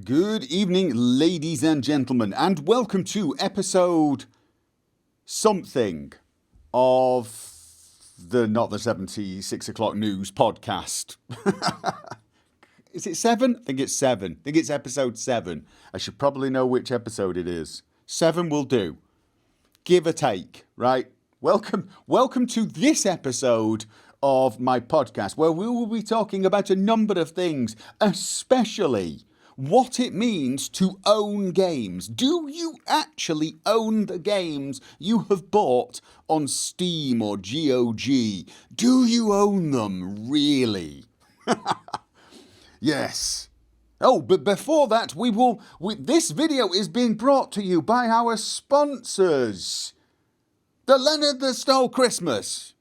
Good evening, ladies and gentlemen, and welcome to episode something of the Not the 76 o'clock news podcast. Is it 7? I think it's 7. I think it's episode 7. I should probably know which episode it is. 7 will do. Give or take, right? Welcome to this episode of my podcast, where we will be talking about a number of things, especially what it means to own games. Do you actually own the games you have bought on Steam or GOG? Do you own them, really? Yes. Oh, but before that, this video is being brought to you by our sponsors. The Leonard that Stole Christmas.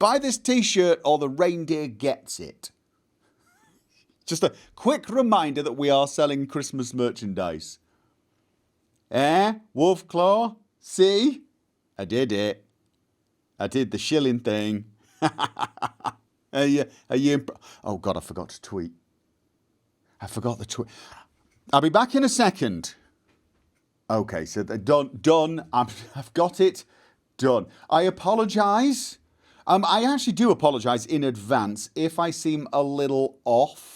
Buy this t-shirt or the reindeer gets it. Just a quick reminder that we are selling Christmas merchandise. Wolf Claw? See? I did it. I did the shilling thing. Are you oh God, I forgot to tweet. I forgot the tweet. I'll be back in a second. Okay, so they're done. I've got it done. I apologise. I actually do apologise in advance if I seem a little off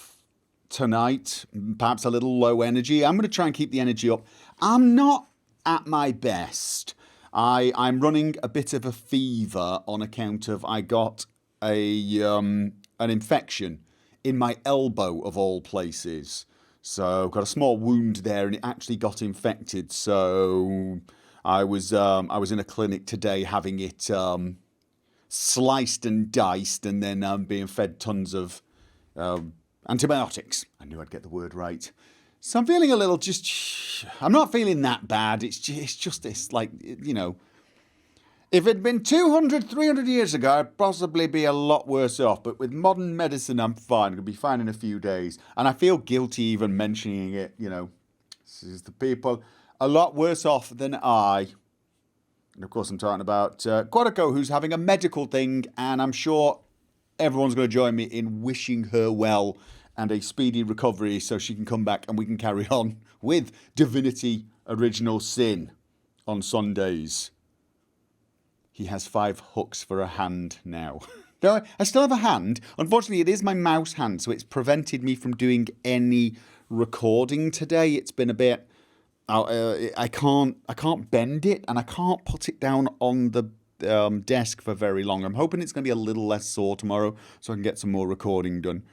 tonight, perhaps a little low energy. I'm going to try and keep the energy up. I'm not at my best. I'm running a bit of a fever on account of I got an infection in my elbow of all places. So I've got a small wound there and it actually got infected. So I was in a clinic today having it sliced and diced and then being fed tons of antibiotics. I knew I'd get the word right. So I'm feeling a little I'm not feeling that bad. It's just this, like, you know, if it'd been 200, 300 years ago, I'd possibly be a lot worse off. But with modern medicine, I'm fine. I'm going to be fine in a few days. And I feel guilty even mentioning it, you know. This is the people a lot worse off than I. And of course, I'm talking about Quadico, who's having a medical thing. And I'm sure everyone's going to join me in wishing her well and a speedy recovery so she can come back and we can carry on with Divinity Original Sin on Sundays. He has 5 hooks for a hand now. Though I still have a hand. Unfortunately, it is my mouse hand, so it's prevented me from doing any recording today. It's been a bit... I can't bend it and I can't put it down on the desk for very long. I'm hoping it's going to be a little less sore tomorrow so I can get some more recording done.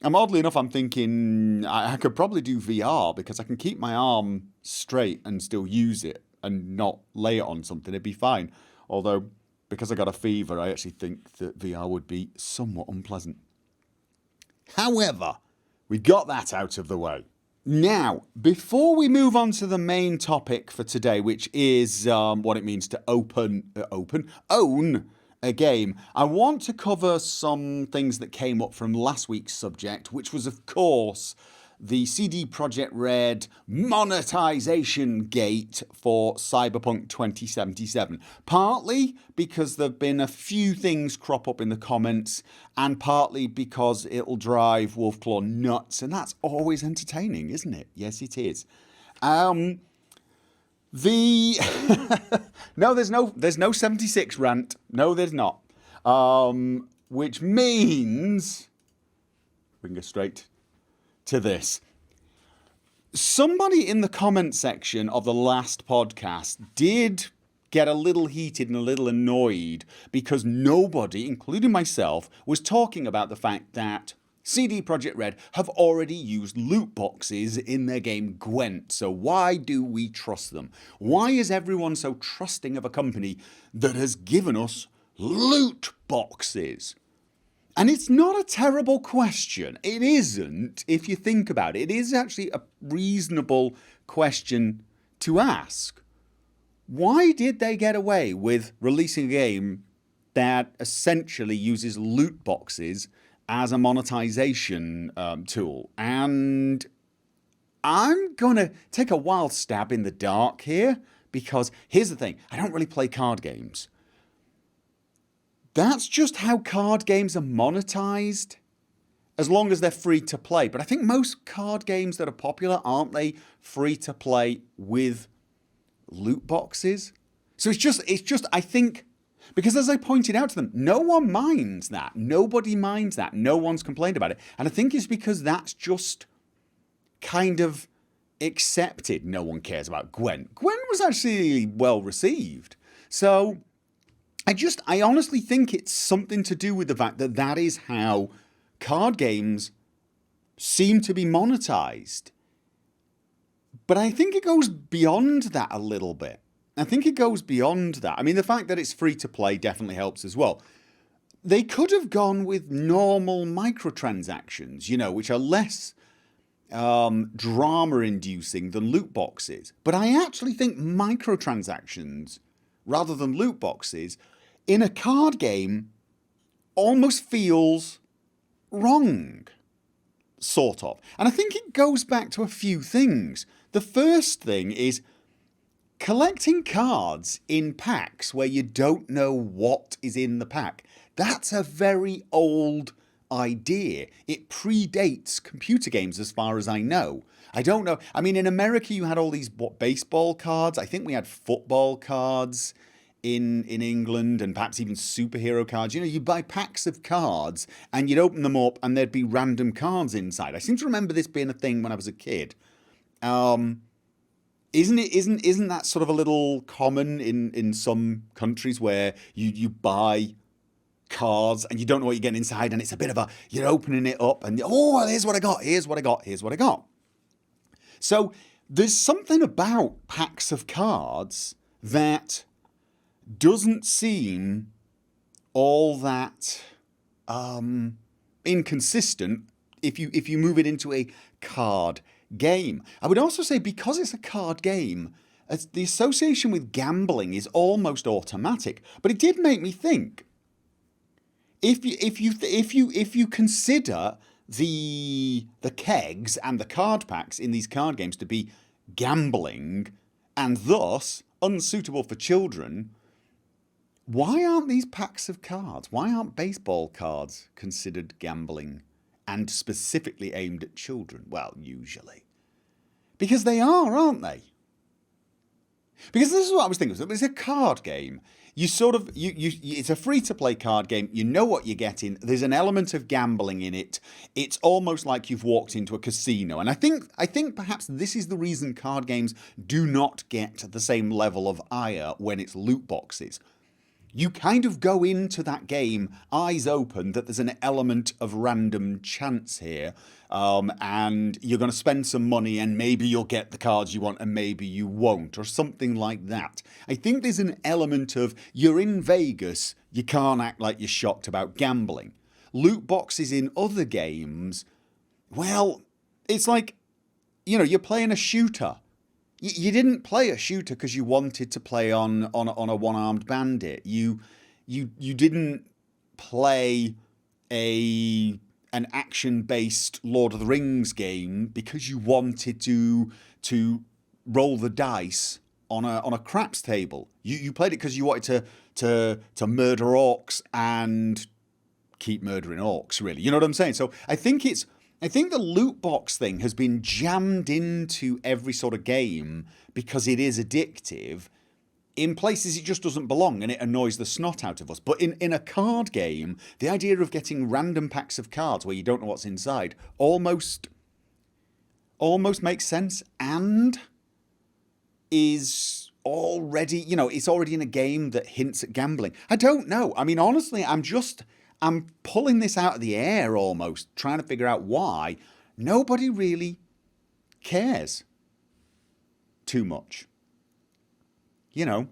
Oddly enough, I'm thinking I could probably do VR because I can keep my arm straight and still use it and not lay it on something. It'd be fine. Although, because I got a fever, I actually think that VR would be somewhat unpleasant. However, we got that out of the way. Now, before we move on to the main topic for today, which is what it means to own a game, I want to cover some things that came up from last week's subject, which was, of course, the CD Projekt Red monetization gate for Cyberpunk 2077. Partly because there have been a few things crop up in the comments, and partly because it'll drive Wolfclaw nuts, and that's always entertaining, isn't it? Yes, it is. No, there's no 76 rant. No, there's not. Which means we can go straight to this. Somebody in the comment section of the last podcast did get a little heated and a little annoyed because nobody, including myself, was talking about the fact that CD Projekt Red have already used loot boxes in their game Gwent. So why do we trust them? Why is everyone so trusting of a company that has given us loot boxes? And it's not a terrible question. It isn't, if you think about it. It is actually a reasonable question to ask. Why did they get away with releasing a game that essentially uses loot boxes as a monetization tool? And I'm going to take a wild stab in the dark here, because here's the thing. I don't really play card games. That's just how card games are monetized. as long as they're free to play. But I think most card games that are popular, aren't they free to play with loot boxes? So it's just I think, because as I pointed out to them, no one minds that. Nobody minds that. No one's complained about it. And I think it's because that's just kind of accepted. No one cares about Gwen. Gwen was actually well received. So I honestly think it's something to do with the fact that that is how card games seem to be monetized. But I think it goes beyond that a little bit. I think it goes beyond that. I mean, the fact that it's free to play definitely helps as well. They could have gone with normal microtransactions, you know, which are less drama inducing than loot boxes. But I actually think microtransactions, rather than loot boxes, in a card game almost feels wrong. Sort of. And I think it goes back to a few things. The first thing is collecting cards in packs where you don't know what is in the pack. That's a very old idea. It predates computer games as far as I know. I don't know. I mean, in America you had all these baseball cards. I think we had football cards in England, and perhaps even superhero cards. You know, you buy packs of cards and you'd open them up and there'd be random cards inside. I seem to remember this being a thing when I was a kid. Isn't that sort of a little common in some countries where you buy cards and you don't know what you're getting inside, and it's a bit of a, you're opening it up and, oh, here's what I got, here's what I got, here's what I got. So there's something about packs of cards that doesn't seem all that inconsistent if you move it into a card game. I would also say, because it's a card game, the association with gambling is almost automatic. But it did make me think, if you consider the kegs and the card packs in these card games to be gambling and thus unsuitable for children, why aren't these packs of cards, why aren't baseball cards considered gambling and specifically aimed at children? Well, usually. Because they are, aren't they? Because this is what I was thinking. It's a card game. You sort of, it's a free-to-play card game. You know what you're getting. There's an element of gambling in it. It's almost like you've walked into a casino. And I think perhaps this is the reason card games do not get the same level of ire when it's loot boxes. You kind of go into that game eyes open that there's an element of random chance here, and you're going to spend some money and maybe you'll get the cards you want and maybe you won't, or something like that. I think there's an element of, you're in Vegas, you can't act like you're shocked about gambling. Loot boxes in other games, well, it's like, you know, you're playing a shooter. You didn't play a shooter because you wanted to play on a one-armed bandit. You didn't play an action-based Lord of the Rings game because you wanted to roll the dice on a craps table. You played it because you wanted to murder orcs and keep murdering orcs, really. You know what I'm saying? So I think the loot box thing has been jammed into every sort of game because it is addictive. In places it just doesn't belong and it annoys the snot out of us. But in a card game, the idea of getting random packs of cards where you don't know what's inside almost makes sense, and is already, you know, it's already in a game that hints at gambling. I don't know. I mean, honestly, I'm pulling this out of the air almost, trying to figure out why nobody really cares too much. You know,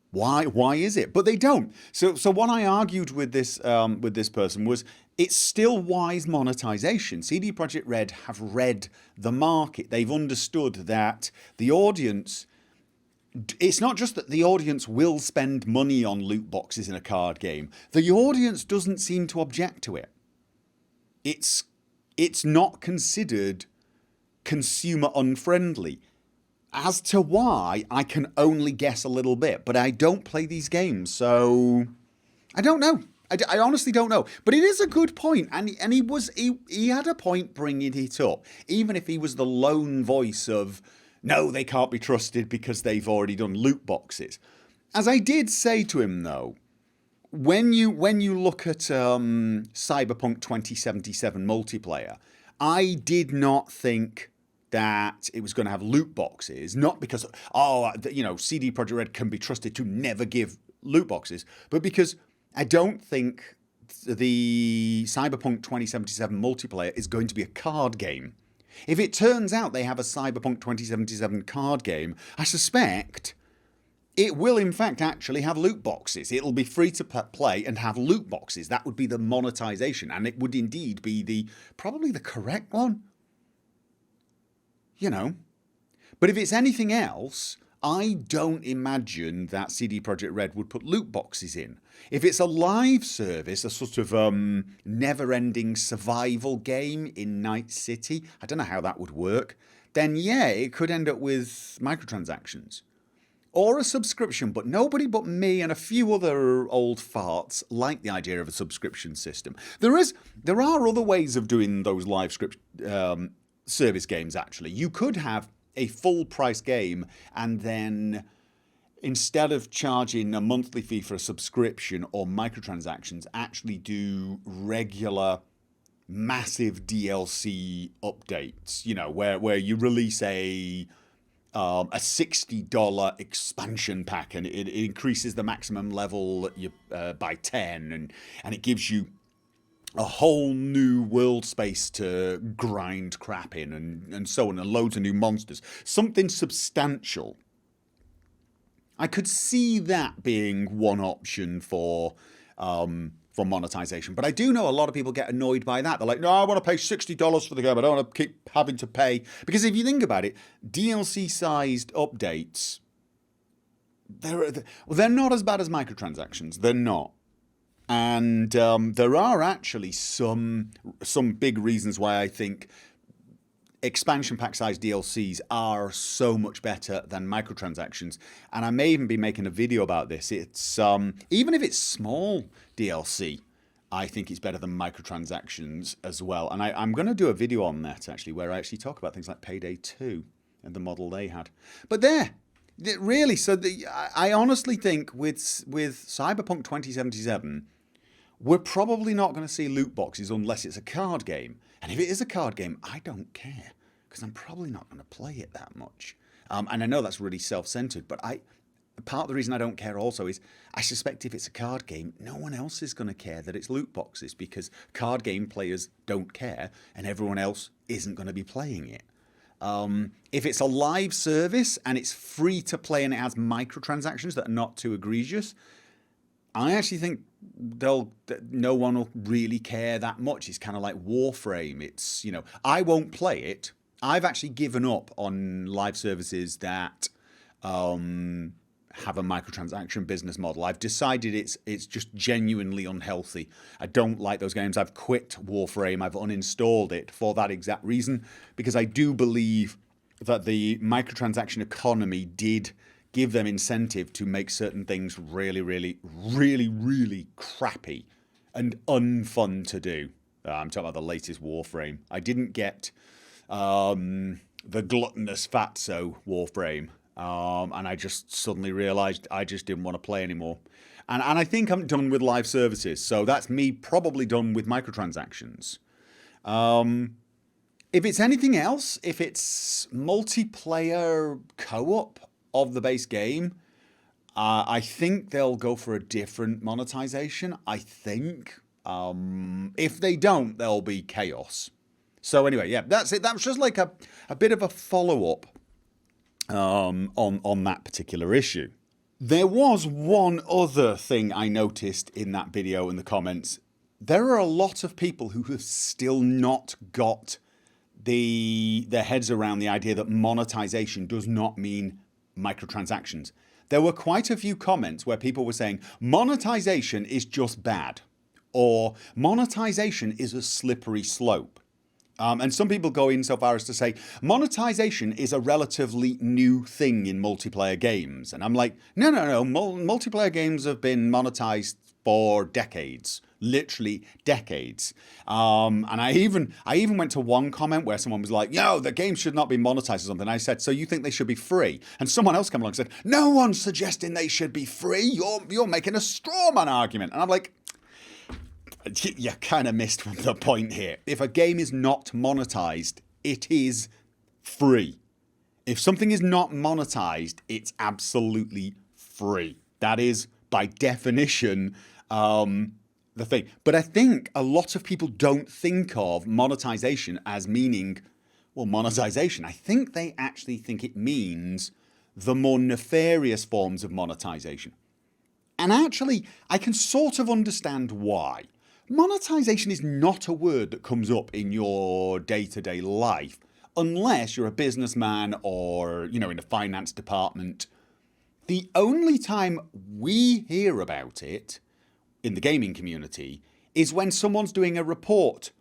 why is it? But they don't. So what I argued with this person was, it's still wise monetization. CD Projekt Red have read the market. They've understood that the audience, it's not just that the audience will spend money on loot boxes in a card game. The audience doesn't seem to object to it. It's not considered consumer unfriendly. As to why, I can only guess a little bit, but I don't play these games, so I don't know. I honestly don't know, but it is a good point, and he had a point bringing it up, even if he was the lone voice of no, they can't be trusted because they've already done loot boxes. As I did say to him though, when you look at Cyberpunk 2077 multiplayer, I did not think that it was going to have loot boxes, not because CD Projekt Red can be trusted to never give loot boxes, but because I don't think the Cyberpunk 2077 multiplayer is going to be a card game. If it turns out they have a Cyberpunk 2077 card game, I suspect it will in fact actually have loot boxes. It'll be free to play and have loot boxes. That would be the monetization, and it would indeed be probably the correct one. But if it's anything else, I don't imagine that CD Projekt Red would put loot boxes in. If it's a live service, a sort of never-ending survival game in Night City, I don't know how that would work, then yeah, it could end up with microtransactions. Or a subscription, but nobody but me and a few other old farts like the idea of a subscription system. There are other ways of doing those live service games, actually. You could have a full price game and then instead of charging a monthly fee for a subscription or microtransactions, actually do regular massive DLC updates, where you release a $60 expansion pack and it increases the maximum level by 10 and it gives you a whole new world space to grind crap in and so on, and loads of new monsters. Something substantial. I could see that being one option for monetization, but I do know a lot of people get annoyed by that. They're like, no, I want to pay $60 for the game. I don't want to keep having to pay. Because if you think about it, DLC-sized updates, they're not as bad as microtransactions. They're not. And there are actually some big reasons why I think expansion pack size DLCs are so much better than microtransactions. And I may even be making a video about this. It's even if it's small DLC, I think it's better than microtransactions as well. And I'm going to do a video on that actually, where I actually talk about things like Payday 2 and the model they had. But really, so I honestly think with Cyberpunk 2077, we're probably not going to see loot boxes unless it's a card game. And if it is a card game, I don't care, because I'm probably not going to play it that much. And I know that's really self-centered, but part of the reason I don't care also is I suspect if it's a card game, no one else is going to care that it's loot boxes, because card game players don't care and everyone else isn't going to be playing it. If it's a live service and it's free to play and it has microtransactions that are not too egregious, I actually think no one will really care that much. It's kind of like Warframe. It's, I won't play it. I've actually given up on live services that have a microtransaction business model. I've decided it's just genuinely unhealthy. I don't like those games. I've quit Warframe. I've uninstalled it for that exact reason, because I do believe that the microtransaction economy did give them incentive to make certain things really, really, really, really crappy and unfun to do. I'm talking about the latest Warframe. I didn't get the gluttonous fatso Warframe. And I just suddenly realised I just didn't want to play anymore. And I think I'm done with live services. So that's me probably done with microtransactions. If it's anything else, if it's multiplayer co-op of the base game, I think they'll go for a different monetization. I think. If they don't, there'll be chaos. So anyway, yeah, that's it. That was just like a bit of a follow-up on that particular issue. There was one other thing I noticed in that video in the comments. There are a lot of people who have still not got their heads around the idea that monetization does not mean microtransactions. There were quite a few comments where people were saying monetization is just bad, or monetization is a slippery slope. And some people go in so far as to say monetization is a relatively new thing in multiplayer games. And I'm like, no. Multiplayer games have been monetized for decades, literally decades. And I even went to one comment where someone was like, "No, the game should not be monetized or something." I said, "So you think they should be free?" And someone else came along and said, "No one's suggesting they should be free. You're making a straw man argument." And I'm like, you kind of missed the point here. If a game is not monetized, it is free. If something is not monetized, it's absolutely free. That is, by definition, the thing. But I think a lot of people don't think of monetization as meaning, well, monetization. I think they actually think it means the more nefarious forms of monetization. And actually, I can sort of understand why. Monetization is not a word that comes up in your day-to-day life unless you're a businessman or, in a finance department. The only time we hear about it in the gaming community is when someone's doing a report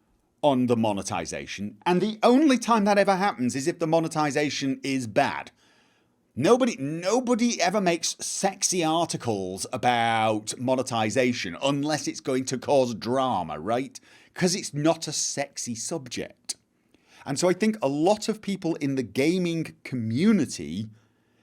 on the monetization, and the only time that ever happens is if the monetization is bad. Nobody ever makes sexy articles about monetization unless it's going to cause drama, right? Because it's not a sexy subject. And so I think a lot of people in the gaming community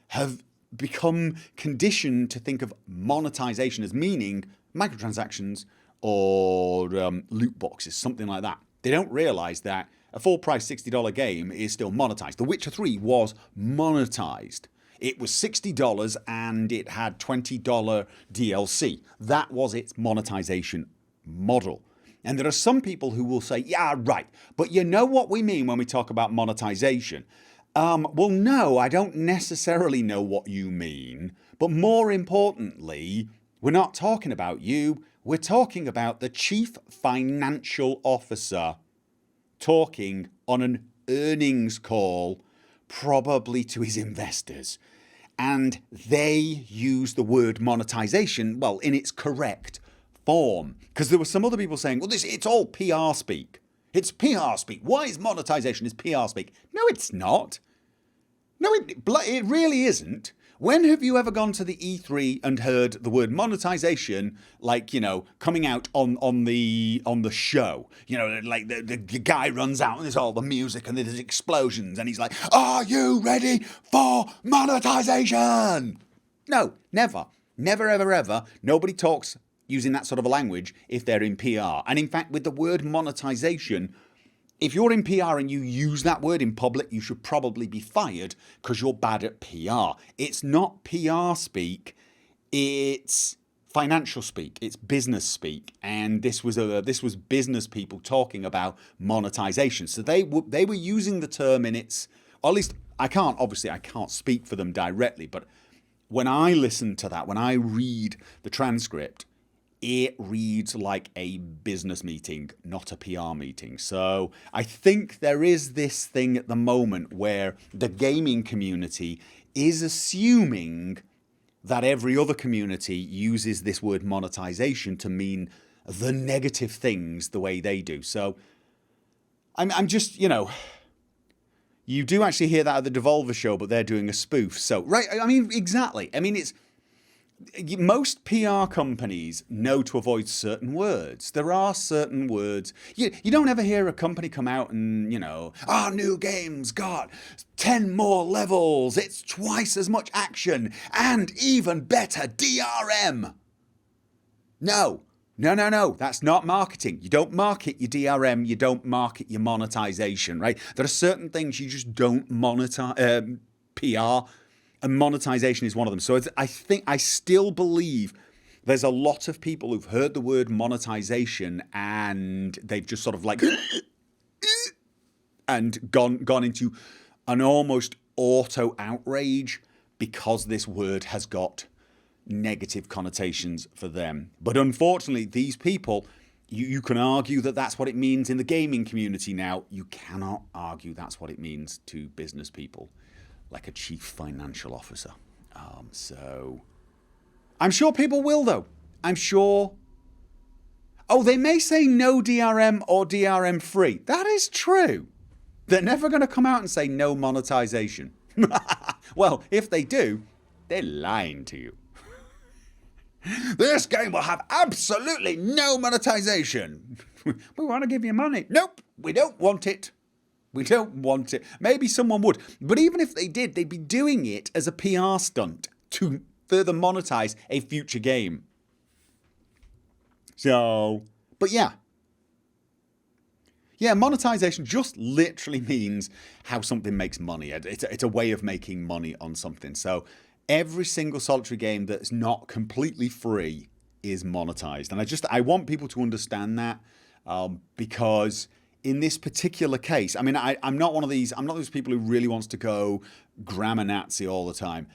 have become conditioned to think of monetization as meaning microtransactions or loot boxes, something like that. They don't realize that a full price $60 game is still monetized. The Witcher 3 was monetized. It was $60 and it had $20 DLC. That was its monetization model. And there are some people who will say, yeah, right, but you know what we mean when we talk about monetization? Well, no, I don't necessarily know what you mean. But more importantly, we're not talking about you. We're talking about the chief financial officer talking on an earnings call, probably to his investors. And they use the word monetization, well, in its correct form. Because there were some other people saying, well, it's all PR speak. It's PR speak. Why is monetization is PR speak? No, it's not. No, it really isn't. When have you ever gone to the E3 and heard the word monetization, like, coming out on the show? Like the guy runs out and there's all the music and there's explosions and he's like, "Are you ready for monetization?" No, never. Never, ever, ever. Nobody talks using that sort of a language if they're in PR. And in fact, with the word monetization, if you're in PR and you use that word in public, you should probably be fired because you're bad at PR. It's not PR speak, it's financial speak, it's business speak. And this was business people talking about monetization. So they were using the term in its, or at least I can't speak for them directly, but when I listen to that, when I read the transcript, it reads like a business meeting, not a PR meeting. So I think there is this thing at the moment where the gaming community is assuming that every other community uses this word monetization to mean the negative things the way they do. So I'm just, you do actually hear that at the Devolver show, but they're doing a spoof. So, right, exactly. It's, most PR companies know to avoid certain words. There are certain words. You don't ever hear a company come out and, our new game's got 10 more levels, it's twice as much action, and even better DRM. No, that's not marketing. You don't market your DRM, you don't market your monetization, right? There are certain things you just don't monetize, PR. And monetization is one of them. So I still believe there's a lot of people who've heard the word monetization and they've just sort of like and gone into an almost auto outrage because this word has got negative connotations for them. But unfortunately, these people, you can argue that that's what it means in the gaming community now. You cannot argue that's what it means to business people, like a chief financial officer. So I'm sure people will, though. I'm sure. Oh, they may say no DRM or DRM free. That is true. They're never going to come out and say no monetization. Well, if they do, they're lying to you. This game will have absolutely no monetization. We want to give you money. Nope, we don't want it. We don't want it. Maybe someone would. But even if they did, they'd be doing it as a PR stunt to further monetize a future game. So, but yeah. Yeah, monetization just literally means how something makes money. It's a way of making money on something. So every single solitary game that's not completely free is monetized. And I want people to understand that because in this particular case, I mean, I'm not those people who really wants to go grammar Nazi all the time.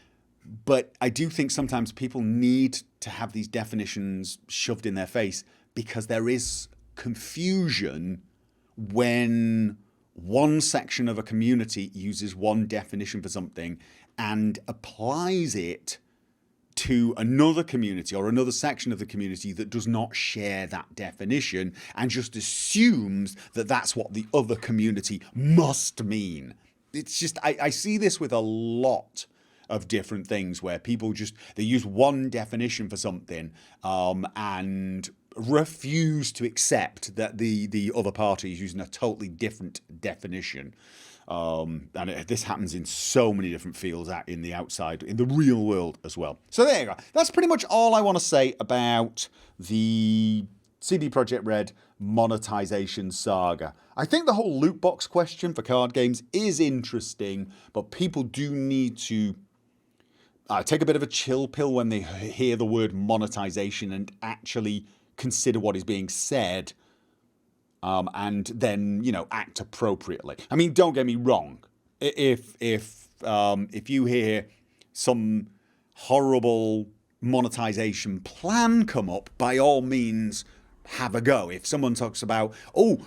But I do think sometimes people need to have these definitions shoved in their face because there is confusion when one section of a community uses one definition for something and applies it to another community or another section of the community that does not share that definition and just assumes that that's what the other community must mean. It's just, I see this with a lot of different things where people they use one definition for something and refuse to accept that the other party is using a totally different definition. This happens in so many different fields in the real world as well. So there you go. That's pretty much all I want to say about the CD Projekt Red monetization saga. I think the whole loot box question for card games is interesting, but people do need to take a bit of a chill pill when they hear the word monetization and actually consider what is being said, and then act appropriately. I mean, don't get me wrong. If you hear some horrible monetization plan come up, by all means, have a go. If someone talks about,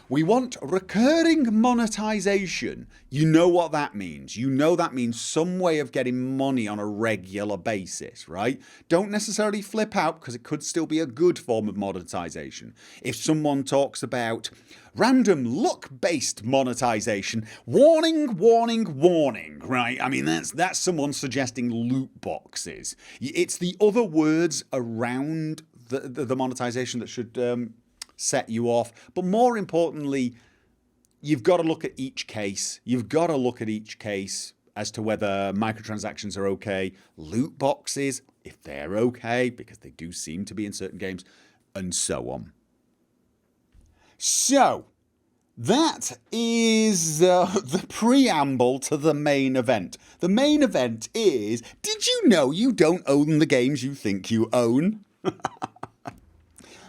we want recurring monetization, you know what that means. You know that means some way of getting money on a regular basis, right? Don't necessarily flip out because it could still be a good form of monetization. If someone talks about random luck-based monetization, warning, warning, warning, right? I mean, that's someone suggesting loot boxes. It's the other words around the monetization that should set you off. But more importantly, you've got to look at each case. You've got to look at each case as to whether microtransactions are okay, loot boxes, if they're okay, because they do seem to be in certain games, and so on. So, that is the preamble to the main event. The main event is, did you know you don't own the games you think you own?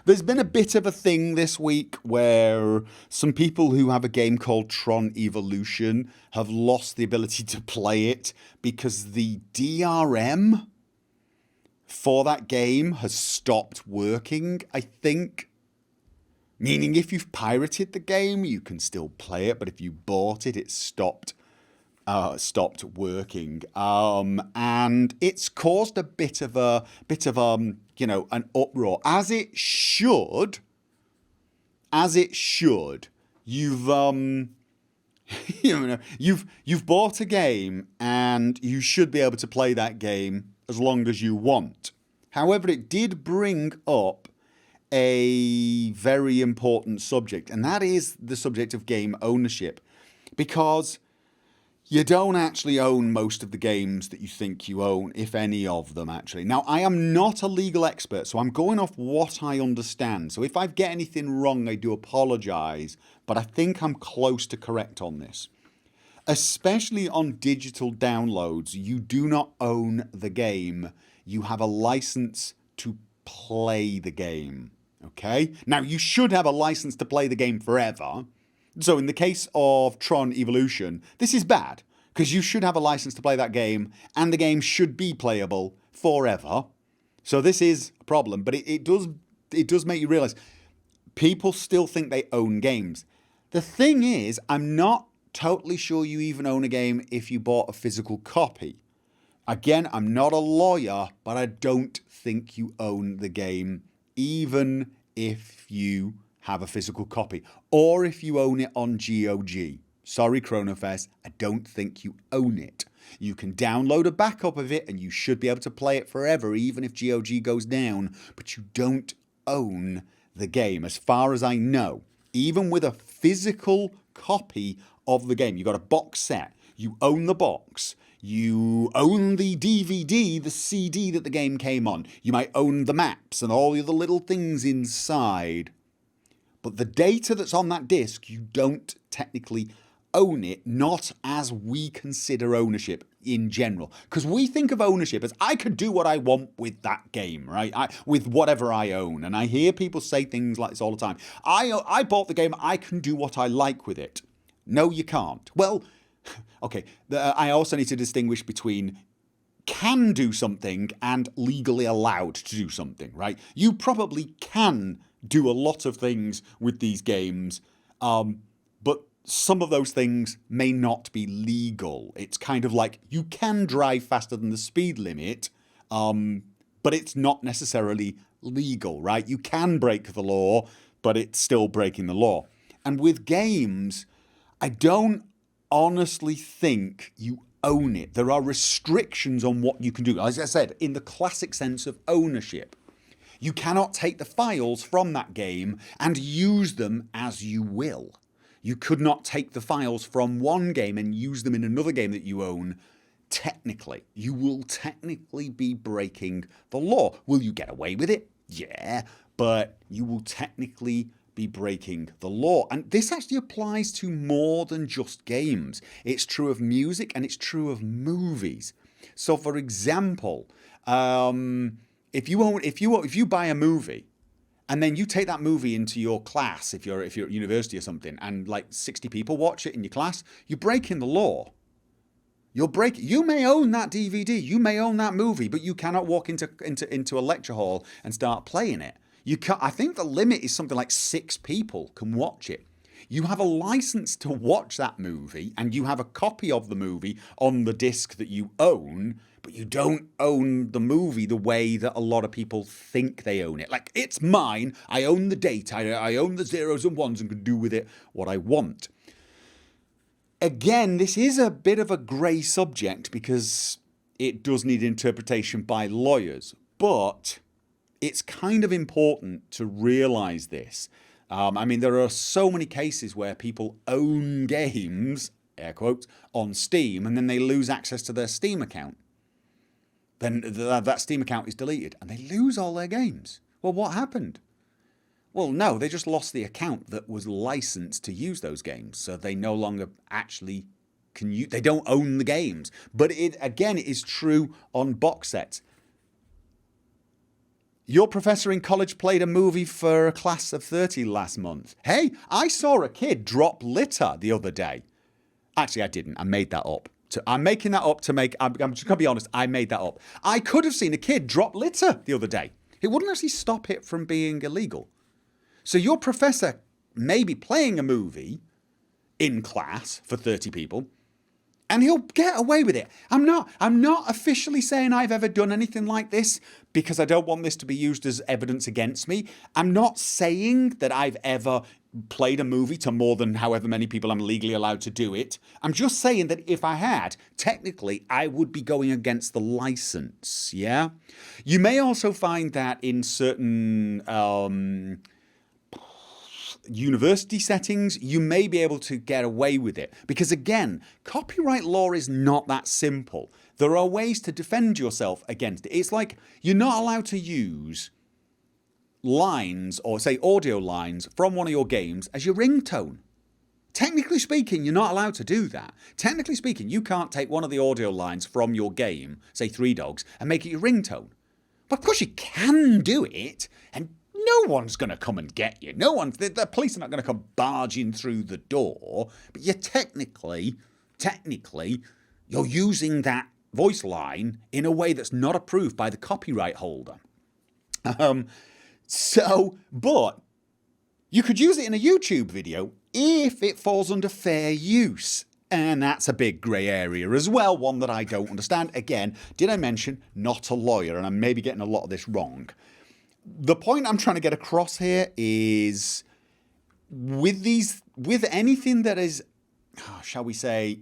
There's been a bit of a thing this week where some people who have a game called Tron Evolution have lost the ability to play it because the DRM for that game has stopped working, I think. Meaning if you've pirated the game, you can still play it, but if you bought it, it stopped working, and it's caused a bit of an uproar, as it should. You've you've bought a game, and you should be able to play that game as long as you want. However, it did bring up a very important subject, and that is the subject of game ownership, because you don't actually own most of the games that you think you own, if any of them, actually. Now, I am not a legal expert, so I'm going off what I understand. So if I get anything wrong, I do apologise, but I think I'm close to correct on this. Especially on digital downloads, you do not own the game. You have a license to play the game, okay? Now, you should have a license to play the game forever. So in the case of Tron Evolution, this is bad, because you should have a license to play that game, and the game should be playable forever. So this is a problem, but it does make you realise people still think they own games. The thing is, I'm not totally sure you even own a game if you bought a physical copy. Again, I'm not a lawyer, but I don't think you own the game, even if you have a physical copy, or if you own it on GOG. Sorry, Chronofest, I don't think you own it. You can download a backup of it and you should be able to play it forever, even if GOG goes down, but you don't own the game, as far as I know. Even with a physical copy of the game, you got a box set, you own the box, you own the DVD, the CD that the game came on, you might own the maps and all the other little things inside. But the data that's on that disc, you don't technically own it, not as we consider ownership in general. Because we think of ownership as, I could do what I want with that game, right? With whatever I own. And I hear people say things like this all the time. I bought the game, I can do what I like with it. No, you can't. Well, okay, I also need to distinguish between can do something and legally allowed to do something, right? You probably can do a lot of things with these games, but some of those things may not be legal. It's kind of like you can drive faster than the speed limit, but it's not necessarily legal, right? You can break the law, but it's still breaking the law. And with games, I don't honestly think you own it. There are restrictions on what you can do. As I said, in the classic sense of ownership. You cannot take the files from that game and use them as you will. You could not take the files from one game and use them in another game that you own. Technically, you will technically be breaking the law. Will you get away with it? Yeah, but you will technically be breaking the law. And this actually applies to more than just games. It's true of music and it's true of movies. So for example, if you buy a movie and then you take that movie into your class, if you're at university or something, and like 60 people watch it in your class, you're breaking the law. You may own that DVD, you may own that movie, but you cannot walk into a lecture hall and start playing it. I think the limit is something like 6 people can watch it. You have a license to watch that movie and you have a copy of the movie on the disc that you own, but you don't own the movie the way that a lot of people think they own it. Like, it's mine, I own the data, I own the zeros and ones and can do with it what I want. Again, this is a bit of a grey subject because it does need interpretation by lawyers, but it's kind of important to realise this. I mean, there are so many cases where people own games, air quotes, on Steam, and then they lose access to their Steam account. Then that Steam account is deleted, and they lose all their games. Well, what happened? Well, no, they just lost the account that was licensed to use those games, so they no longer actually can use. They don't own the games. But it is true on box sets. Your professor in college played a movie for a class of 30 last month. Hey, I saw a kid drop litter the other day. Actually, I didn't. I made that up. I'm making that up to make... I'm just going to be honest. I made that up. I could have seen a kid drop litter the other day. It wouldn't actually stop it from being illegal. So your professor may be playing a movie in class for 30 people, and he'll get away with it. I'm not officially saying I've ever done anything like this because I don't want this to be used as evidence against me. I'm not saying that I've ever played a movie to more than however many people I'm legally allowed to do it. I'm just saying that if I had, technically, I would be going against the license, yeah? You may also find that in certain... university settings, you may be able to get away with it. Because again, copyright law is not that simple. There are ways to defend yourself against it. It's like you're not allowed to use lines or say audio lines from one of your games as your ringtone. Technically speaking, you're not allowed to do that. Technically speaking, you can't take one of the audio lines from your game, say Three Dogs, and make it your ringtone. But of course you can do it, and no one's going to come and get you. The police are not going to come barging through the door. But you're technically, you're using that voice line in a way that's not approved by the copyright holder. But you could use it in a YouTube video if it falls under fair use. And that's a big grey area as well, one that I don't understand. Again, did I mention not a lawyer? And I'm maybe getting a lot of this wrong. The point I'm trying to get across here is with anything that is shall we say,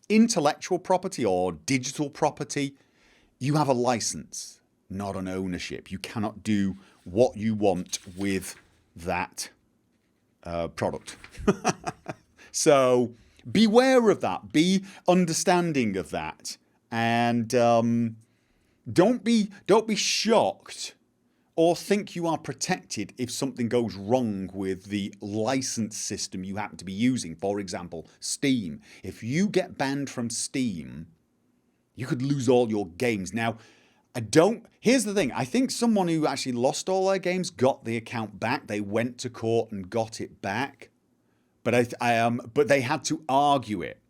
intellectual property or digital property, you have a license, not an ownership. You cannot do what you want with that product. So beware of that. Be understanding of that, and don't be shocked or think you are protected if something goes wrong with the license system you happen to be using. For example, Steam. If you get banned from Steam, you could lose all your games. Now, here's the thing. I think someone who actually lost all their games got the account back. They went to court and got it back. But but they had to argue it.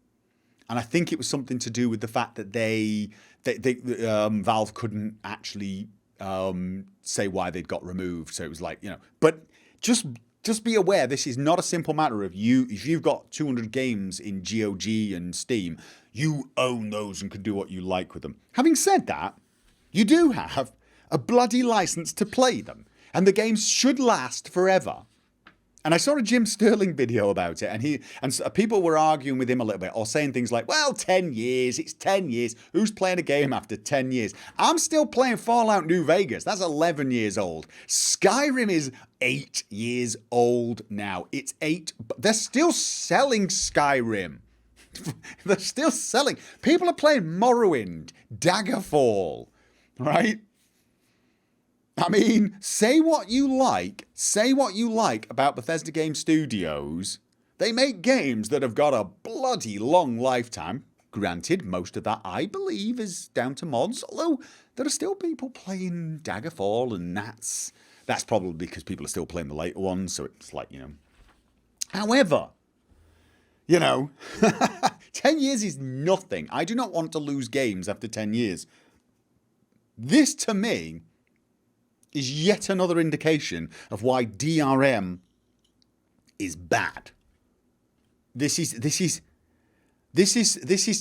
And I think it was something to do with the fact that Valve couldn't actually say why they'd got removed. So it was like, but just be aware, this is not a simple matter of if you've got 200 games in GOG and Steam, you own those and can do what you like with them. Having said that, you do have a bloody license to play them, and the games should last forever. And I saw a Jim Sterling video about it, and people were arguing with him a little bit, or saying things like, well, 10 years, it's 10 years. Who's playing a game after 10 years? I'm still playing Fallout New Vegas. That's 11 years old. Skyrim is 8 years old now. It's 8. They're still selling Skyrim. They're still selling. People are playing Morrowind, Daggerfall, right? I mean, say what you like about Bethesda Game Studios. They make games that have got a bloody long lifetime. Granted, most of that, I believe, is down to mods, although there are still people playing Daggerfall, and that's probably because people are still playing the later ones, so it's like, However, 10 years is nothing. I do not want to lose games after 10 years. This, to me, is yet another indication of why DRM is bad. This is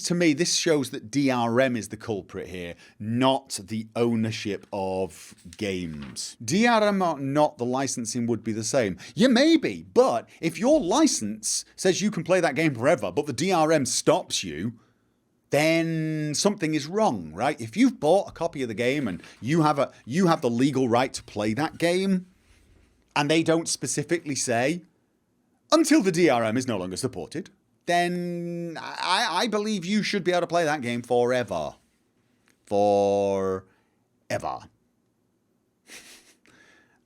to me, this shows that DRM is the culprit here, not the ownership of games. DRM or not, the licensing would be the same. Yeah, maybe, but if your license says you can play that game forever, but the DRM stops you, then something is wrong, right? If you've bought a copy of the game and you have the legal right to play that game, and they don't specifically say, until the DRM is no longer supported, then I believe you should be able to play that game forever. Forever.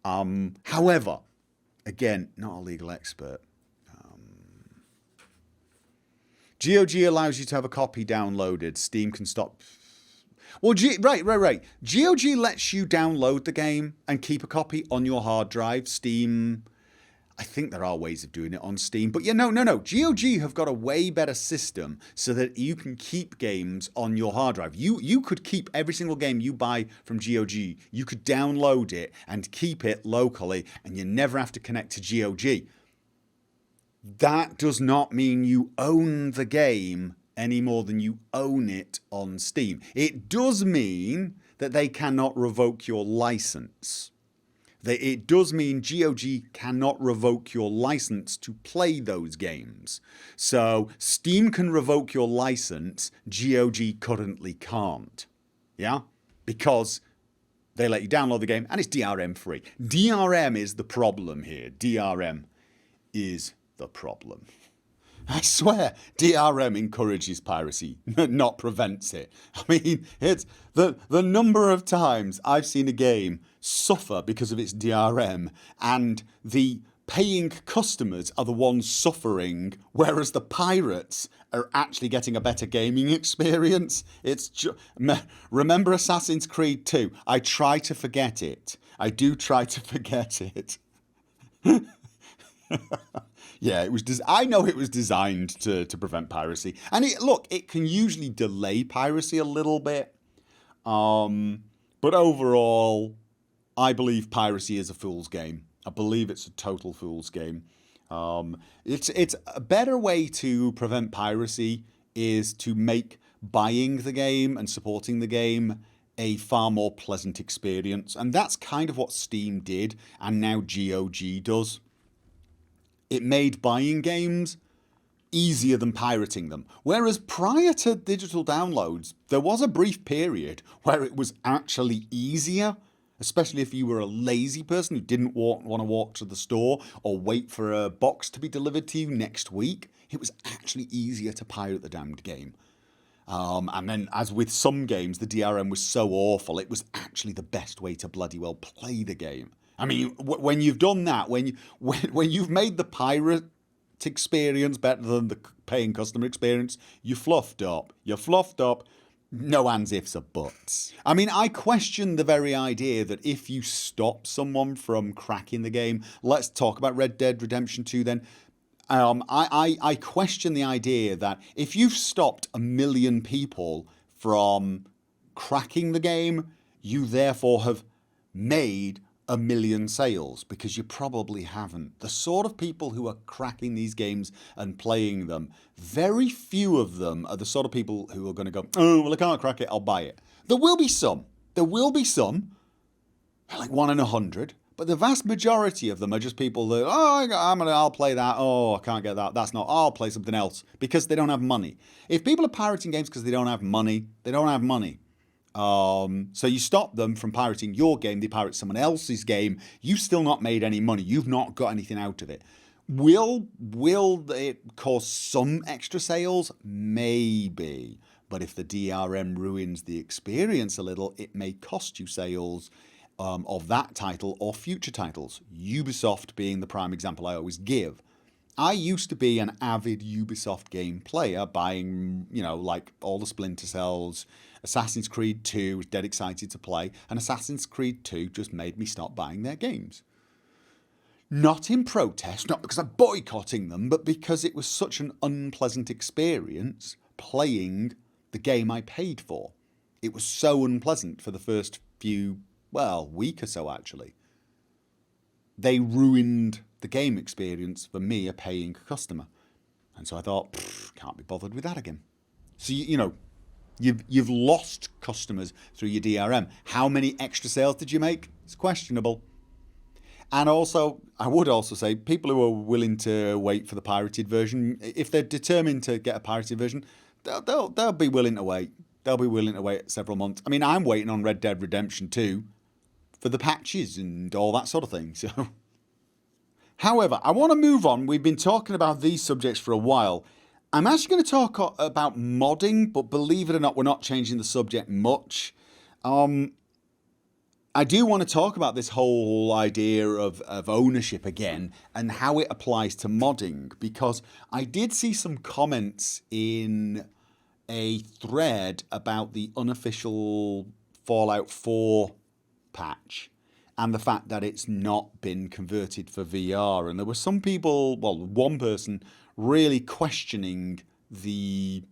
However, again, not a legal expert. GOG allows you to have a copy downloaded. Steam can stop. Well, right. GOG lets you download the game and keep a copy on your hard drive. Steam, I think there are ways of doing it on Steam. But yeah, no. GOG have got a way better system so that you can keep games on your hard drive. You could keep every single game you buy from GOG. You could download it and keep it locally, and you never have to connect to GOG. That does not mean you own the game any more than you own it on Steam. It does mean that they cannot revoke your license. It does mean GOG cannot revoke your license to play those games. So Steam can revoke your license, GOG currently can't. Yeah? Because they let you download the game and it's DRM free. DRM is the problem here. DRM is the problem. I swear, DRM encourages piracy, not prevents it. I mean, it's the number of times I've seen a game suffer because of its DRM, and the paying customers are the ones suffering, whereas the pirates are actually getting a better gaming experience. Remember Assassin's Creed 2? I try to forget it. I do try to forget it. Yeah, it was. I know it was designed to prevent piracy, and it can usually delay piracy a little bit, but overall, I believe piracy is a fool's game. I believe it's a total fool's game. It's a better way to prevent piracy is to make buying the game and supporting the game a far more pleasant experience, and that's kind of what Steam did, and now GOG does. it made buying games easier than pirating them. Whereas prior to digital downloads, there was a brief period where it was actually easier, especially if you were a lazy person who didn't want to walk to the store or wait for a box to be delivered to you next week. It was actually easier to pirate the damned game. And then, as with some games, the DRM was so awful, it was actually the best way to bloody well play the game. I mean, when you've done that, when you've made the pirate experience better than the paying customer experience, you fluffed up. You fluffed up. No ands, ifs, or buts. I mean, I question the very idea that if you stop someone from cracking the game, let's talk about Red Dead Redemption 2 then. I question the idea that if you've stopped 1 million people from cracking the game, you therefore have made 1 million sales, because you probably haven't. The sort of people who are cracking these games and playing them, very few of them are the sort of people who are going to go, oh, well, I can't crack it, I'll buy it. There will be some. There will be some, like 1 in 100. But the vast majority of them are just people that, oh, I'll play that. Oh, I can't get that. That's not. I'll play something else, because they don't have money. If people are pirating games because they don't have money, they don't have money. So you stop them from pirating your game, they pirate someone else's game. You've still not made any money. You've not got anything out of it. Will it cause some extra sales? Maybe. But if the DRM ruins the experience a little, it may cost you sales of that title or future titles. Ubisoft being the prime example I always give. I used to be an avid Ubisoft game player, buying, like all the Splinter Cells. Assassin's Creed 2, was dead excited to play, and Assassin's Creed 2 just made me stop buying their games. Not in protest, not because I'm boycotting them, but because it was such an unpleasant experience playing the game I paid for. It was so unpleasant for the first week or so, actually. They ruined the game experience for me, a paying customer. And so I thought, can't be bothered with that again. So, you've lost customers through your DRM. How many extra sales did you make? It's questionable. And also, I would also say, people who are willing to wait for the pirated version, if they're determined to get a pirated version, they'll be willing to wait. They'll be willing to wait several months. I mean, I'm waiting on Red Dead Redemption 2 for the patches and all that sort of thing. So, however, I want to move on. We've been talking about these subjects for a while. I'm actually going to talk about modding, but believe it or not, we're not changing the subject much. I do want to talk about this whole idea of ownership again and how it applies to modding, because I did see some comments in a thread about the unofficial Fallout 4 patch and the fact that it's not been converted for VR. And there were some people, one person really questioning the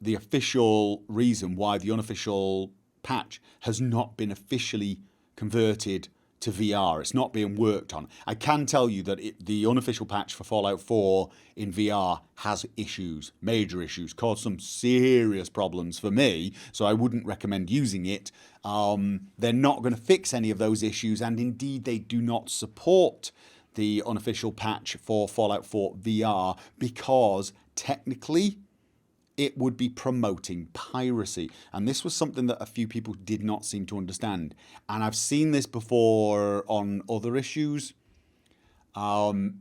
official reason why the unofficial patch has not been officially converted to VR. It's not being worked on. I can tell you that the unofficial patch for Fallout 4 in VR has issues, major issues, caused some serious problems for me, so I wouldn't recommend using it. They're not going to fix any of those issues, and indeed they do not support the unofficial patch for Fallout 4 VR because technically it would be promoting piracy. And this was something that a few people did not seem to understand. And I've seen this before on other issues. The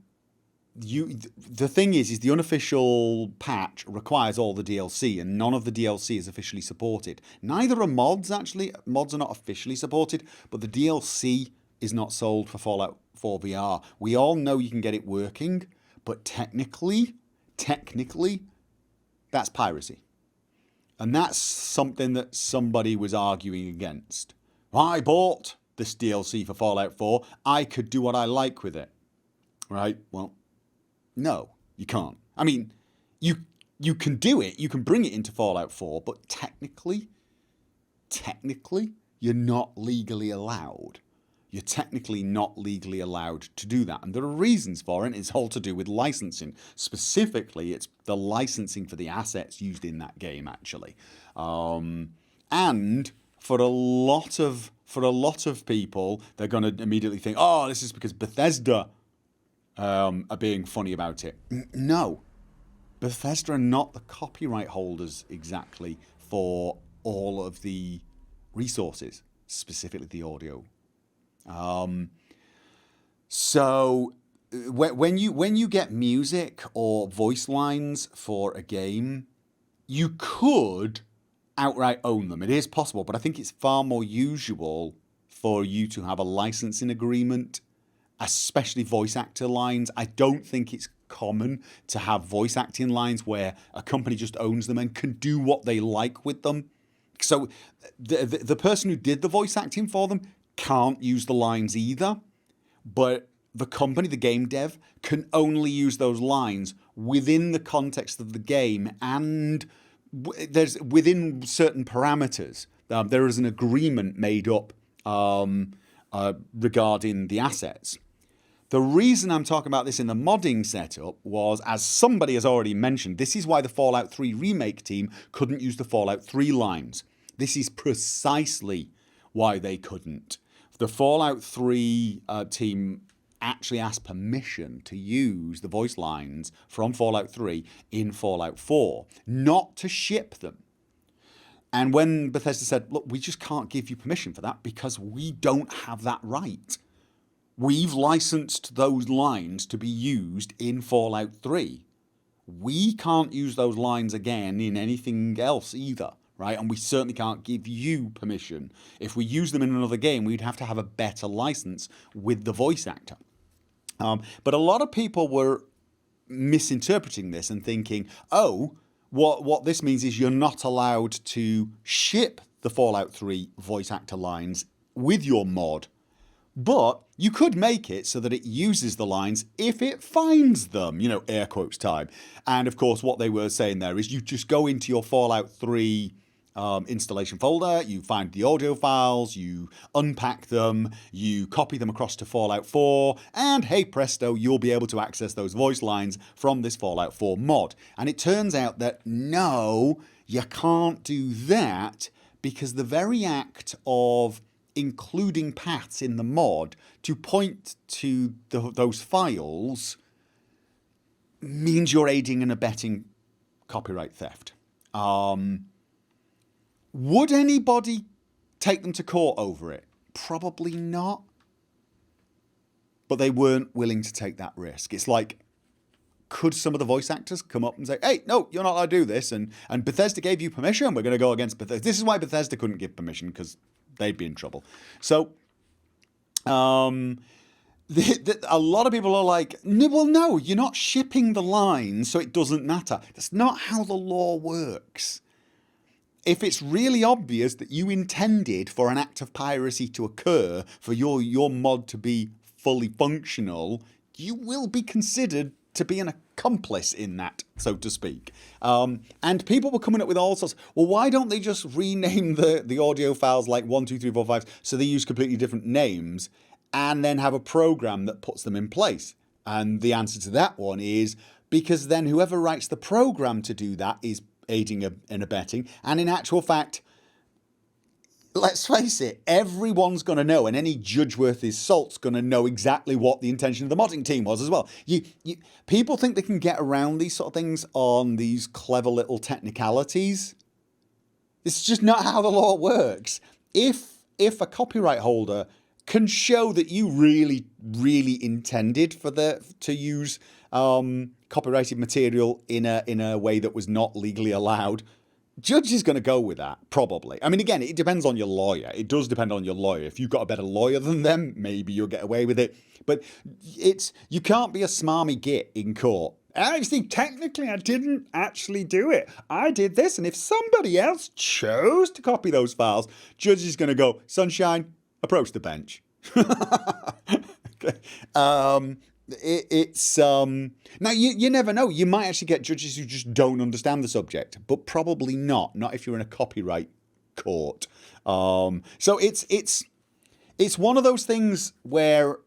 thing is the unofficial patch requires all the DLC, and none of the DLC is officially supported. Neither are mods, actually. Mods are not officially supported, but the DLC is not sold for Fallout 4 VR. We all know you can get it working, but technically, that's piracy. And that's something that somebody was arguing against. I bought this DLC for Fallout 4. I could do what I like with it. Right? Well, no, you can't. I mean, you can do it. You can bring it into Fallout 4, but technically, you're not legally allowed. You're technically not legally allowed to do that. And there are reasons for it. It's all to do with licensing. Specifically, it's the licensing for the assets used in that game, actually. And for a lot of people, they're going to immediately think, oh, this is because Bethesda are being funny about it. No, Bethesda are not the copyright holders exactly for all of the resources, specifically the audio. So when you get music or voice lines for a game, you could outright own them. It is possible, but I think it's far more usual for you to have a licensing agreement, especially voice actor lines. I don't think it's common to have voice acting lines where a company just owns them and can do what they like with them. So the person who did the voice acting for them can't use the lines either, but the company, the game dev, can only use those lines within the context of the game, and there's within certain parameters. There is an agreement made up regarding the assets. The reason I'm talking about this in the modding setup was, as somebody has already mentioned, this is why the Fallout 3 remake team couldn't use the Fallout 3 lines. This is precisely why they couldn't. The Fallout 3 team actually asked permission to use the voice lines from Fallout 3 in Fallout 4, not to ship them. And when Bethesda said, look, we just can't give you permission for that because we don't have that right. We've licensed those lines to be used in Fallout 3. We can't use those lines again in anything else either, right? And we certainly can't give you permission. If we use them in another game, we'd have to have a better license with the voice actor. But a lot of people were misinterpreting this and thinking, oh, what this means is you're not allowed to ship the Fallout 3 voice actor lines with your mod. But you could make it so that it uses the lines if it finds them, air quotes time. And of course, what they were saying there is you just go into your Fallout 3 installation folder, you find the audio files, you unpack them, you copy them across to Fallout 4, and hey presto, you'll be able to access those voice lines from this Fallout 4 mod. And it turns out that no, you can't do that, because the very act of including paths in the mod to point to those files means you're aiding and abetting copyright theft. Would anybody take them to court over it? Probably not. But they weren't willing to take that risk. It's like, could some of the voice actors come up and say, hey, no, you're not allowed to do this, and Bethesda gave you permission, we're going to go against Bethesda. This is why Bethesda couldn't give permission, because they'd be in trouble. So, a lot of people are like, well, no, you're not shipping the lines, so it doesn't matter. That's not how the law works. If it's really obvious that you intended for an act of piracy to occur, for your mod to be fully functional, you will be considered to be an accomplice in that, so to speak. And people were coming up with all sorts. Well, why don't they just rename the audio files like 1, 2, 3, 4, 5 so they use completely different names and then have a program that puts them in place? And the answer to that one is because then whoever writes the program to do that is aiding and abetting. And in actual fact, let's face it, everyone's going to know, and any judge worth his salt's going to know exactly what the intention of the modding team was as well. People think they can get around these sort of things on these clever little technicalities. It's just not how the law works. If a copyright holder can show that you really, really intended to use copyrighted material in a way that was not legally allowed, judge is going to go with that, probably. I mean, again, it depends on your lawyer. It does depend on your lawyer. If you've got a better lawyer than them, maybe you'll get away with it. But you can't be a smarmy git in court. Actually, technically, I didn't actually do it. I did this, and if somebody else chose to copy those files, judge is going to go, sunshine, approach the bench. Okay. Now you never know. You might actually get judges who just don't understand the subject, but probably not if you're in a copyright court. So it's one of those things where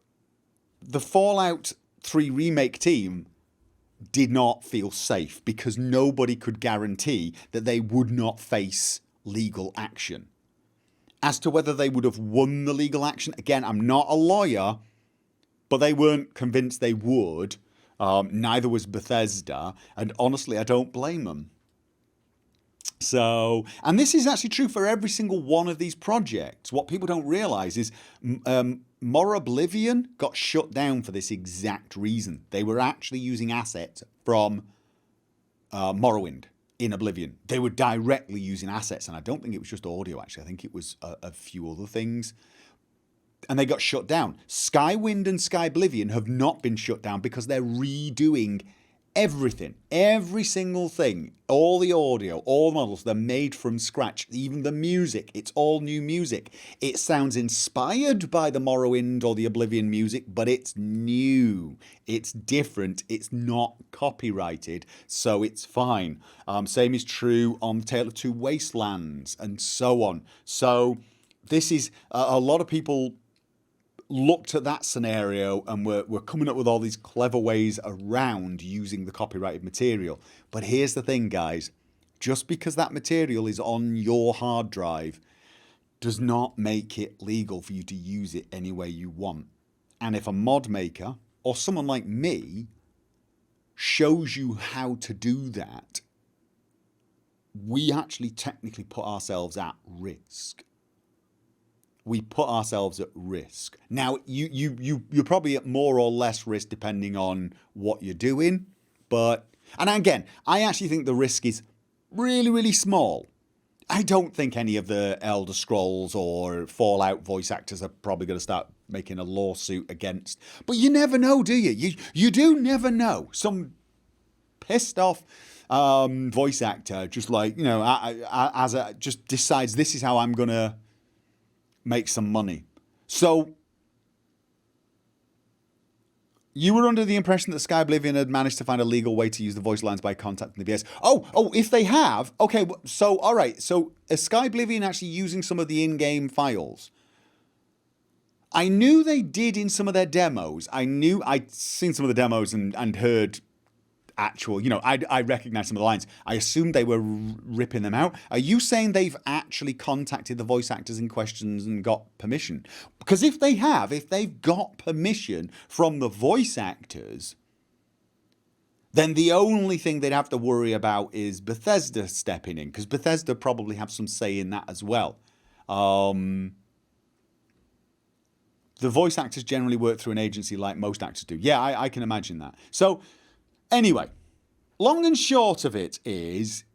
the Fallout 3 remake team did not feel safe because nobody could guarantee that they would not face legal action. As to whether they would have won the legal action, again, I'm not a lawyer, but they weren't convinced they would. Neither was Bethesda, and honestly, I don't blame them. So, and this is actually true for every single one of these projects. What people don't realize is More Oblivion got shut down for this exact reason. They were actually using assets from Morrowind in Oblivion. They were directly using assets, and I don't think it was just audio, actually. I think it was a few other things. And they got shut down. Skywind and Skyblivion have not been shut down because they're redoing everything, every single thing, all the audio, all the models, they're made from scratch. Even the music, it's all new music. It sounds inspired by the Morrowind or the Oblivion music, but it's new. It's different. It's not copyrighted, so it's fine. Same is true on Tale of Two Wastelands and so on. So this is a lot of people looked at that scenario and we're coming up with all these clever ways around using the copyrighted material. But here's the thing, guys. Just because that material is on your hard drive does not make it legal for you to use it any way you want. And if a mod maker or someone like me shows you how to do that, we actually technically put ourselves at risk. We put ourselves at risk. Now, you're probably at more or less risk depending on what you're doing. But, and again, I actually think the risk is really, really small. I don't think any of the Elder Scrolls or Fallout voice actors are probably going to start making a lawsuit against. But you never know, do you? You do never know. Some pissed off voice actor just like, just decides this is how I'm going to make some money. So you were under the impression that Skyblivion had managed to find a legal way to use the voice lines by contacting the VS. Oh, if they have, okay, so all right, so is Skyblivion actually using some of the in-game files? I knew they did in some of their demos. I'd seen some of the demos and heard actual, I recognized some of the lines. I assumed they were ripping them out. Are you saying they've actually contacted the voice actors in questions and got permission? Because if they've got permission from the voice actors, then the only thing they'd have to worry about is Bethesda stepping in, because Bethesda probably have some say in that as well. The voice actors generally work through an agency like most actors do. Yeah, I can imagine that. So anyway, long and short of it is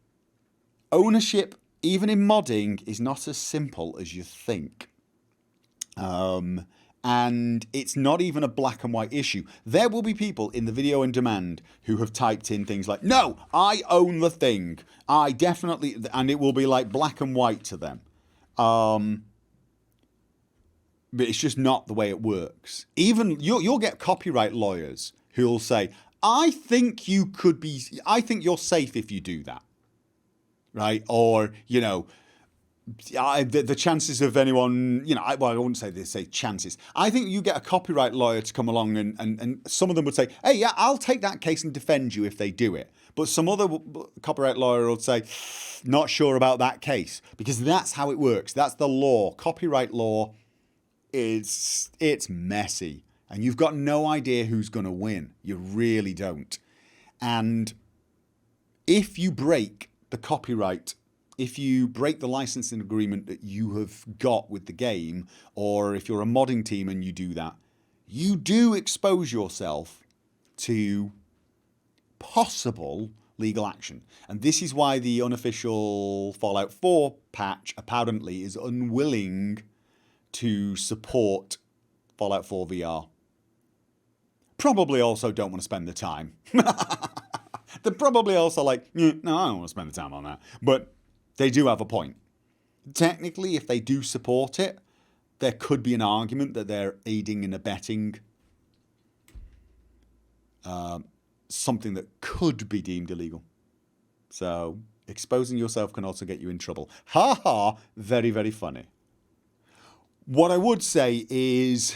ownership, even in modding, is not as simple as you think. And it's not even a black and white issue. There will be people in the video on demand who have typed in things like, no, I own the thing. I definitely, and it will be like black and white to them. But it's just not the way it works. Even you'll get copyright lawyers who'll say, I think you're safe if you do that. Right? Or, the chances of anyone, I wouldn't say they say chances. I think you get a copyright lawyer to come along and some of them would say, hey, yeah, I'll take that case and defend you if they do it. But some other copyright lawyer would say, not sure about that case, because that's how it works. That's the law. Copyright law it's messy and you've got no idea who's going to win. You really don't. And if you break the copyright, if you break the licensing agreement that you have got with the game, or if you're a modding team and you do that, you do expose yourself to possible legal action. And this is why the unofficial Fallout 4 patch apparently is unwilling to support Fallout 4 VR. Probably also don't want to spend the time. They're probably also like, no, I don't want to spend the time on that. But they do have a point. Technically, if they do support it, there could be an argument that they're aiding and abetting something that could be deemed illegal. So exposing yourself can also get you in trouble. Ha ha, very, very funny. What I would say is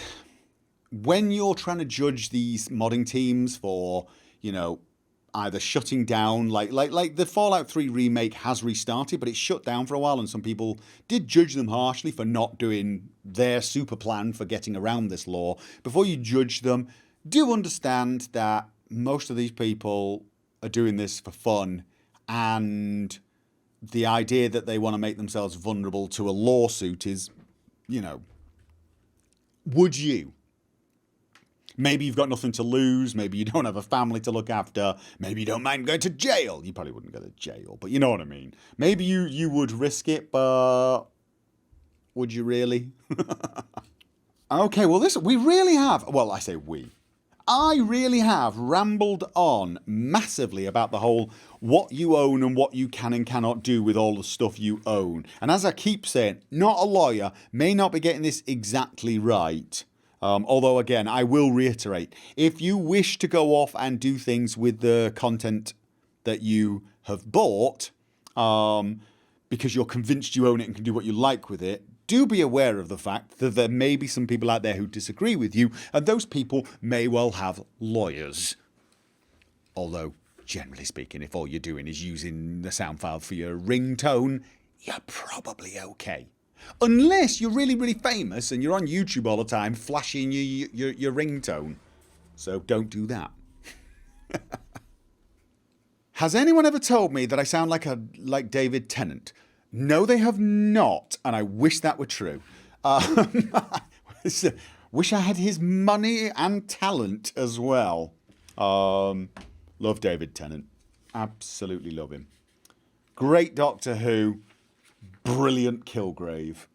when you're trying to judge these modding teams for, either shutting down, like the Fallout 3 remake has restarted, but it's shut down for a while, and some people did judge them harshly for not doing their super plan for getting around this law. Before you judge them, do understand that most of these people are doing this for fun, and the idea that they want to make themselves vulnerable to a lawsuit is, you know, would you? Maybe you've got nothing to lose. Maybe you don't have a family to look after. Maybe you don't mind going to jail. You probably wouldn't go to jail, but you know what I mean. Maybe you would risk it, but would you really? Okay, well, we really have, well, I say we. I really have rambled on massively about the whole what you own and what you can and cannot do with all the stuff you own. And as I keep saying, not a lawyer, may not be getting this exactly right. Although, again, I will reiterate, if you wish to go off and do things with the content that you have bought, because you're convinced you own it and can do what you like with it, do be aware of the fact that there may be some people out there who disagree with you, and those people may well have lawyers. Although, generally speaking, if all you're doing is using the sound file for your ringtone, you're probably okay. Unless you're really, really famous and you're on YouTube all the time flashing your ringtone. So don't do that. Has anyone ever told me that I sound like David Tennant? No, they have not, and I wish that were true. Wish I had his money and talent as well. Love David Tennant. Absolutely love him. Great Doctor Who. Brilliant Kilgrave.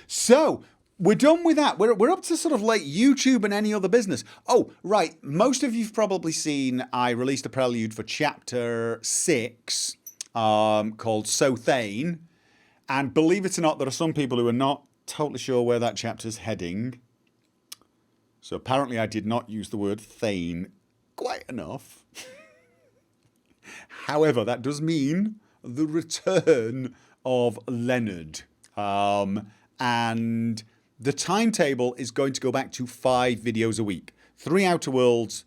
So, we're done with that. We're up to sort of like YouTube and any other business. Oh, right. Most of you've probably seen I released a prelude for Chapter 6 called So Thane. And believe it or not, there are some people who are not totally sure where that chapter's heading. So apparently I did not use the word Thane quite enough. However, that does mean the return of Leonard. And the timetable is going to go back to 5 videos a week. 3 Outer Worlds,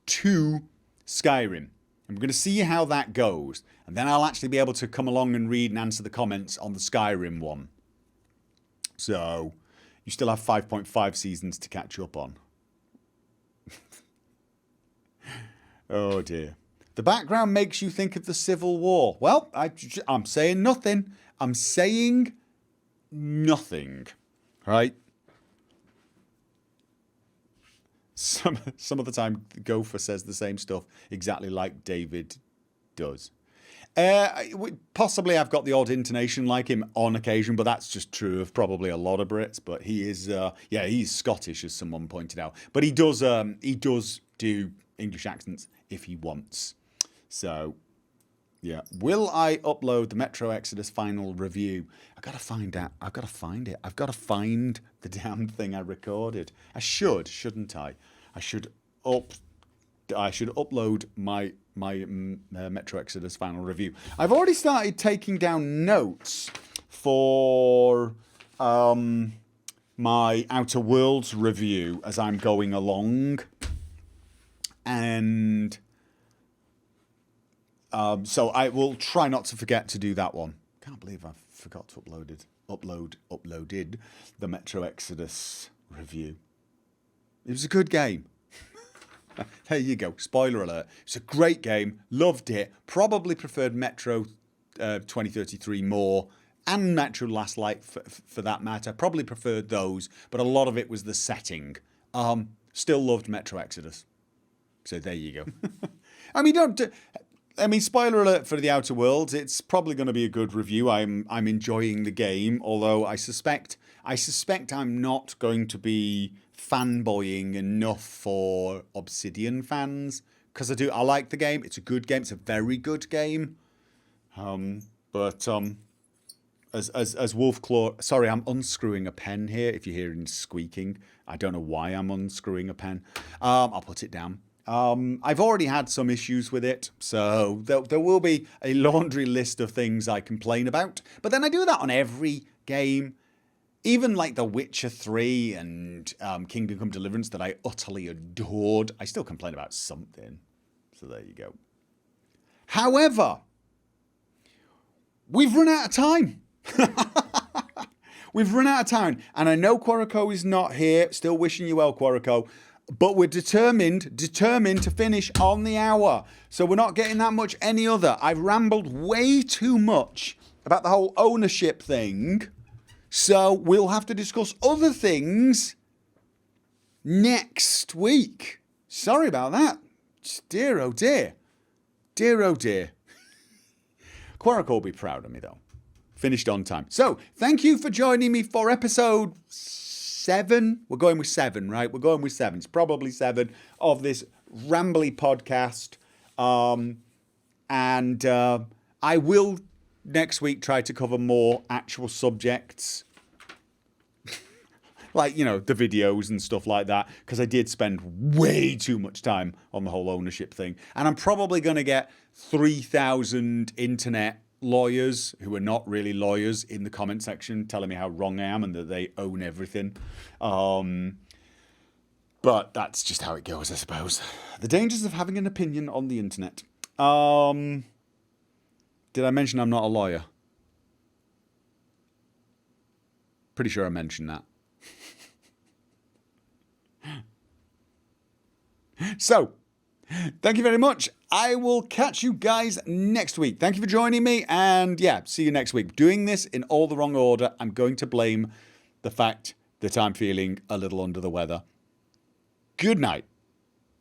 2 Skyrim. And we're going to see how that goes. And then I'll actually be able to come along and read and answer the comments on the Skyrim one. So, you still have 5.5 seasons to catch up on. Oh dear. The background makes you think of the Civil War. Well, I'm saying nothing. I'm saying nothing. Right? Some of the time, Gopher says the same stuff exactly like David does. Possibly I've got the odd intonation like him on occasion, but that's just true of probably a lot of Brits. But he is, he's Scottish, as someone pointed out. But he does do English accents if he wants. So, yeah. Will I upload the Metro Exodus final review? I've got to find out. I've got to find it. I've got to find the damn thing I recorded. I shouldn't I? I should upload my Metro Exodus final review. I've already started taking down notes for my Outer Worlds review as I'm going along. And so I will try not to forget to do that one. Can't believe I forgot to uploaded the Metro Exodus review. It was a good game. There you go. Spoiler alert. It's a great game. Loved it. Probably preferred Metro 2033 more, and Metro Last Light for that matter. Probably preferred those, but a lot of it was the setting. Still loved Metro Exodus. So there you go. Spoiler alert for the Outer Worlds. It's probably going to be a good review. I'm enjoying the game, although I suspect I'm not going to be fanboying enough for Obsidian fans, because I like the game. It's a good game. It's a very good game. As Wolfclaw, sorry, I'm unscrewing a pen here. If you're hearing squeaking, I don't know why I'm unscrewing a pen. I'll put it down. I've already had some issues with it, so there will be a laundry list of things I complain about. But then I do that on every game even like The Witcher 3 and Kingdom Come Deliverance that I utterly adored, I still complain about something. So there you go. However, we've run out of time. We've run out of time. And I know Quarico is not here. Still wishing you well, Quarico. But we're determined to finish on the hour. So we're not getting that much any other. I've rambled way too much about the whole ownership thing. So we'll have to discuss other things next week. Sorry about that. Dear, oh dear. Dear, oh dear. Quarico will be proud of me, though. Finished on time. So, thank you for joining me for episode 7. We're going with 7, right? We're going with 7. It's probably 7 of this rambly podcast. And I will next week try to cover more actual subjects. Like, you know, the videos and stuff like that. Because I did spend way too much time on the whole ownership thing. And I'm probably going to get 3,000 internet lawyers who are not really lawyers in the comment section telling me how wrong I am and that they own everything. But that's just how it goes, I suppose. The dangers of having an opinion on the internet. Did I mention I'm not a lawyer? Pretty sure I mentioned that. So, thank you very much. I will catch you guys next week. Thank you for joining me. And yeah, see you next week. Doing this in all the wrong order. I'm going to blame the fact that I'm feeling a little under the weather. Good night.